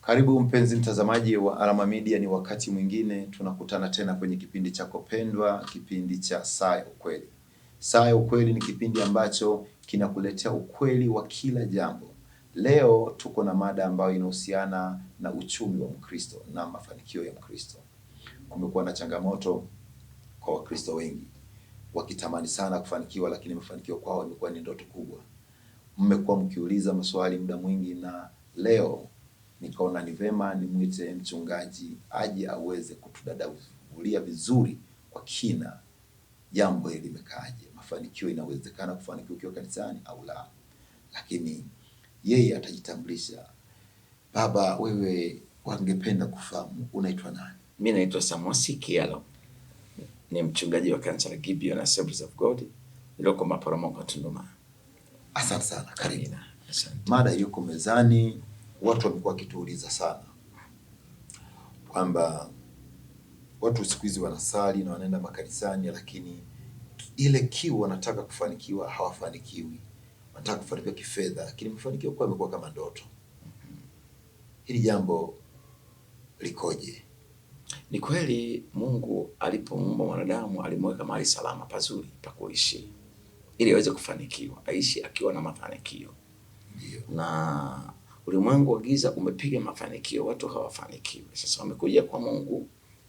Karibu mpenzi mtazamaji wa Alama Media, ni wakati mwingine tunakutana tena kwenye kipindi chako pendwa, kipindi cha Saa ya Ukweli. Saa ya Ukweli ni kipindi ambacho kinakuletea ukweli wa kila jambo. Leo tuko na mada ambayo inahusiana na uchumi wa Mkristo na mafanikio ya Mkristo. Kumekuwa na changamoto kwa Wakristo wengi, wakitamani sana kufanikiwa, lakini mafanikio kwao imekuwa ni ndoto kubwa. Mmekuwa mkiuliza maswali muda mwingi, na leo nikaona ni vema nimwite mchungaji aje aweze kutudadavulia vizuri kwa kina jambo hili limekaaje, mafanikio inawezekana kufanikiwa ukiwa kanisani au la. Lakini yeye atajitambulisha. Baba, wewe wangependa kufahamu unaitwa nani? Mimi naitwa Samosi Kialo, ni mchungaji wa kanisa la Gibeon Assemblies of God iliyoko Maporomoko, Tunduma. Asante sana, karibu. Mada yuko mezani. Watu wamekuwa wakituuliza sana kwamba watu siku hizi wanasali na wanaenda makanisani, lakini ile kiu wanataka kufanikiwa hawafanikiwi. Wanataka kufanikiwa kifedha, lakini mafanikio kwa imekuwa kama ndoto. Hili jambo likoje? Ni kweli Mungu alipomuumba mwanadamu alimweka mahali salama pazuri pa kuishi ili aweze kufanikiwa, aishi akiwa na mafanikio. Ndio. Na ulimwengu wa giza umepiga mafanikio, watu hawafanikiwi. Sasa wamekuja kwa Mungu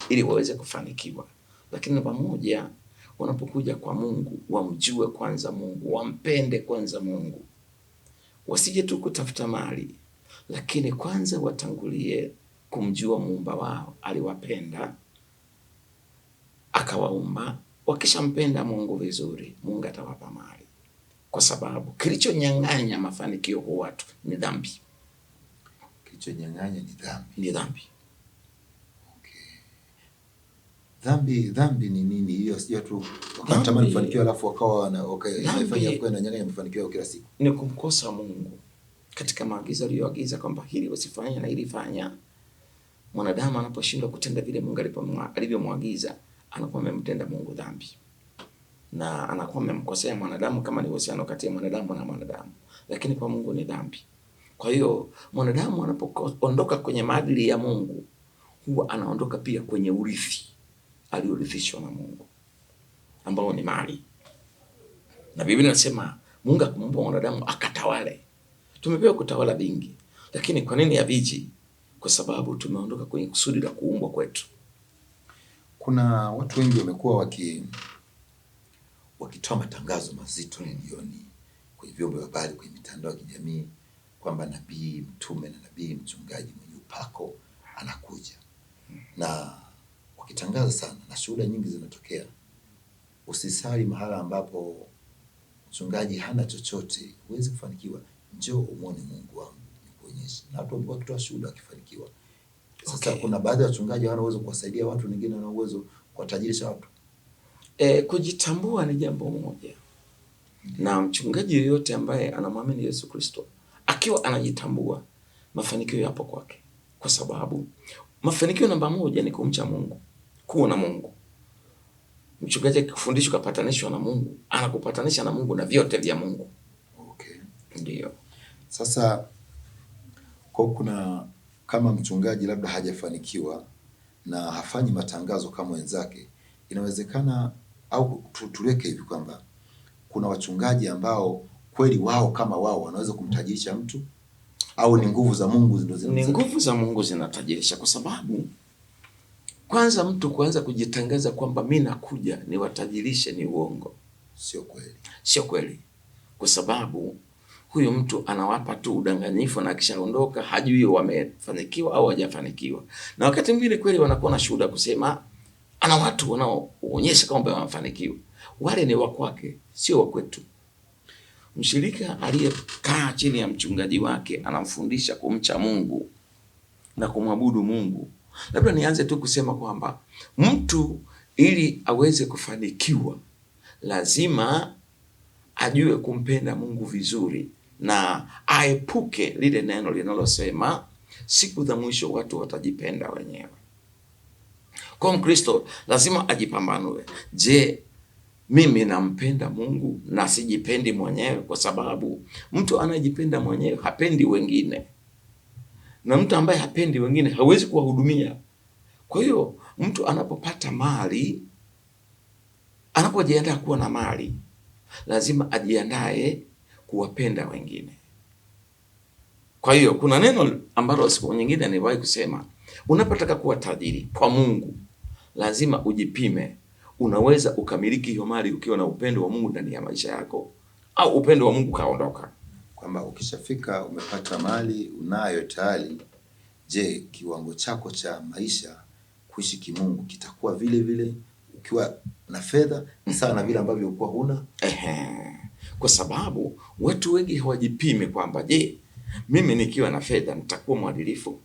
ili waweze kufanikiwa. Lakini pamoja wanapokuja kwa Mungu, wamjue kwanza Mungu, wampende kwanza Mungu. Wasije tu kutafuta mali, lakini kwanza watangulie kumjua Muumba wao. Aliwapenda, akawaumba. Wakishampenda Mungu vizuri, Mungu atawapa mali. Kwa sababu kilichonyang'anya mafanikio kwa watu ni dhambi. Kilichonyang'anya ni dhambi. Ni dhambi. Okay. Dhambi ni nini? Hiyo sio tu wakatamani mafanikio alafu wakawa wanafanya kwa nyang'anya mafanikio kila siku. Ni kumkosa Mungu katika maagizo aliyoagiza kwamba hili usifanye na hili fanya. Mwanadamu anaposhindwa kutenda vile Mungu alivyomwagiza, anakuwa amemtenda Mungu dhambi. Na anakuwa amemkosea mwanadamu, kama ni uhusiano kati ya mwanadamu na mwanadamu. Lakini kwa Mungu ni dhambi. Kwa hiyo mwanadamu anapoondoka kwenye maadili ya Mungu, huwa anaondoka pia kwenye urithi aliorithishwa na Mungu, ambao ni mali. Na Biblia inasema Mungu akamuumba mwanadamu akatawale. Tumepewa kutawala vingi, lakini kwa nini haviji? Kwa sababu tumeondoka kwenye kusudi la kuumbwa kwetu. Kuna watu wengi wamekuwa wakitoa matangazo mazito redioni, kwenye vyombo vya habari, kwenye mitandao ya kijamii kwamba nabii mtume na nabii mchungaji mwenye upako anakuja. Na wakitangaza sana, na shuhuda nyingi zinatokea. Usisali mahala ambapo mchungaji hana chochote, huwezi kufanikiwa. Njoo umuone Mungu wangu nikuonyeshe. Na watu ambao wakitoa shuhuda wakifanikiwa. Sasa kuna baadhi ya wachungaji hawana uwezo kuwasaidia watu, wengine wana uwezo kuwatajirisha watu. Kujitambua ni jambo moja. Na mchungaji yoyote ambaye anamwamini Yesu Kristo akiwa anajitambua, mafanikio yapo kwake. Kwa sababu mafanikio namba moja ni kumcha Mungu, kuwa na Mungu. Mchungaji akifundishwa kupatanishwa na Mungu, anakupatanisha na Mungu na vyote vya Mungu. Okay. Ndio. Sasa kuna kama mchungaji labda hajafanikiwa na hafanyi matangazo kama wenzake, inawezekana au tuweke hivi kwamba kuna wachungaji ambao kweli wao kama wao wanaweza kumtajirisha mtu, au ni nguvu za Mungu ndio zinatajirisha? Ni nguvu za Mungu zinatajirisha, kwa sababu kwanza mtu kuanza kujitangaza kwamba mimi nakuja niwatajirishe ni uongo. Sio kweli. Sio kweli. Kwa sababu huyo mtu anawapa tu udanganyifu, na akishaondoka hajui wamefanikiwa au hajafanikiwa. Na wakati mwingine kweli wanakuwa na shuhuda kusema ana watu wanaoonyesha kwamba wamefanikiwa. Wale ni wa kwake, sio wa kwetu. Mshirika aliyekaa chini ya mchungaji wake anamfundisha kumcha Mungu na kumwabudu Mungu. Labda nianze tu kusema kwamba mtu ili aweze kufanikiwa lazima ajue kumpenda Mungu vizuri, na aepuke lile neno linalosema siku za mwisho watu watajipenda wenyewe. Kwa Mkristo lazima ajipambanue. Je, mimi nampenda Mungu na sijipendi mwenyewe? Kwa sababu mtu anajipenda mwenyewe hapendi wengine. na mtu ambaye hapendi wengine hawezi kuwahudumia. Kwa hiyo mtu anapopata mali, anapojiandaa kuwa na mali, lazima ajiandae kuwapenda wengine. Kwa hiyo kuna neno ambalo siku nyingine niliwahi kusema, unapotaka kuwa tajiri kwa Mungu lazima ujipime. Unaweza ukamiliki hiyo mali ukiwa na upendo wa Mungu ndani ya maisha yako, au upendo wa Mungu kaondoka? Kwamba ukishafika umepata mali unayo tayari, je, kiwango chako cha maisha kuishi kimungu kitakuwa vile vile ukiwa na fedha sawa na vile ambavyo ulikuwa huna? Kwa sababu watu wengi hawajipime kwamba je, mimi nikiwa na fedha nitakuwa mwadilifu?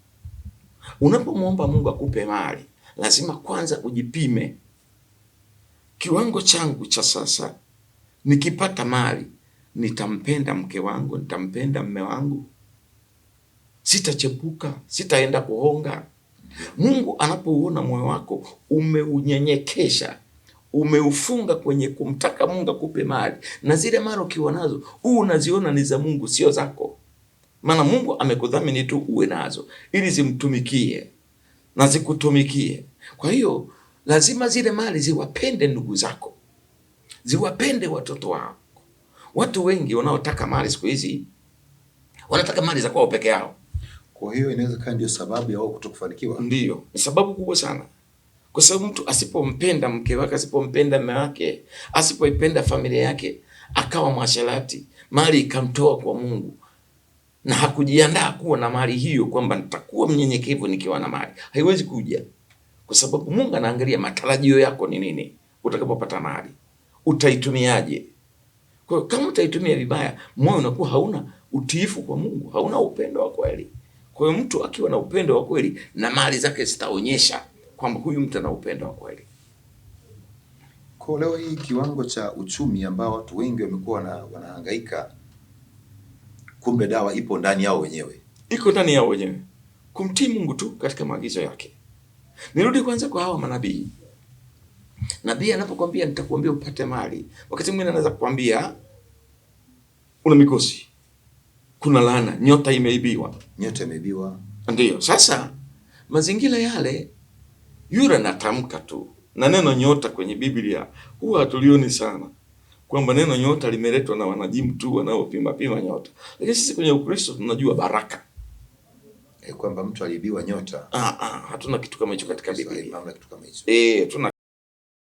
Unapomwomba Mungu akupe mali, lazima kwanza ujipime. Kiwango changu cha sasa, nikipata mali, nitampenda mke wangu, nitampenda mme wangu, sitachepuka, sitaenda kuhonga. Mungu anapouona moyo wako umeunyenyekesha, umeufunga kwenye kumtaka Mungu akupe mali, na zile mali ukiwa nazo unaziona ni za Mungu, sio zako. Maana Mungu amekudhamini tu uwe nazo ili zimtumikie na zikutumikie. Kwa hiyo lazima zile mali ziwapende ndugu zako, ziwapende watoto wako. Watu wengi wanaotaka mali siku hizi wanataka mali za kwao peke yao. Kwa hiyo inaweza kuwa ndio sababu ya wao kutokufanikiwa. Ndio, ni sababu kubwa sana. Kwa sababu mtu asipompenda mke wake, asipompenda mume wake, asipoipenda familia yake, akawa mwasherati, mali ikamtoa kwa Mungu, na hakujiandaa kuwa na mali hiyo kwamba nitakuwa mnyenyekevu nikiwa na mali, haiwezi kuja. Kwa sababu Mungu anaangalia matarajio yako ni nini. Utakapopata mali utaitumiaje? Kwa hiyo kama utaitumia vibaya, moyo unakuwa hauna utiifu kwa Mungu, hauna upendo wa kweli. Kwa hiyo mtu akiwa na upendo wa kweli, na mali zake zitaonyesha kwamba huyu mtu ana upendo wa kweli. Kwa leo hii kiwango cha uchumi ambao watu wengi wamekuwa wanahangaika, kumbe dawa ipo ndani yao wenyewe. Iko ndani yao wenyewe, kumtii Mungu tu katika maagizo yake. Nirudi kwanza kwa hawa manabii. Nabii anapokuambia nitakuambia upate mali, wakati mwingine anaweza kukwambia una mikosi, kuna laana, nyota imeibiwa. Nyota imeibiwa. Ndio. Sasa mazingira yale yule anatamka tu, na neno nyota kwenye Biblia huwa hatulioni sana, kwamba neno nyota limeletwa na wanajimu tu wanaopima nyota. Lakini sisi kwenye Ukristo tunajua baraka. Kwamba mtu aliibiwa nyota. Hatuna kitu kama hicho katika Biblia. Hamna kitu kama hicho. Tuna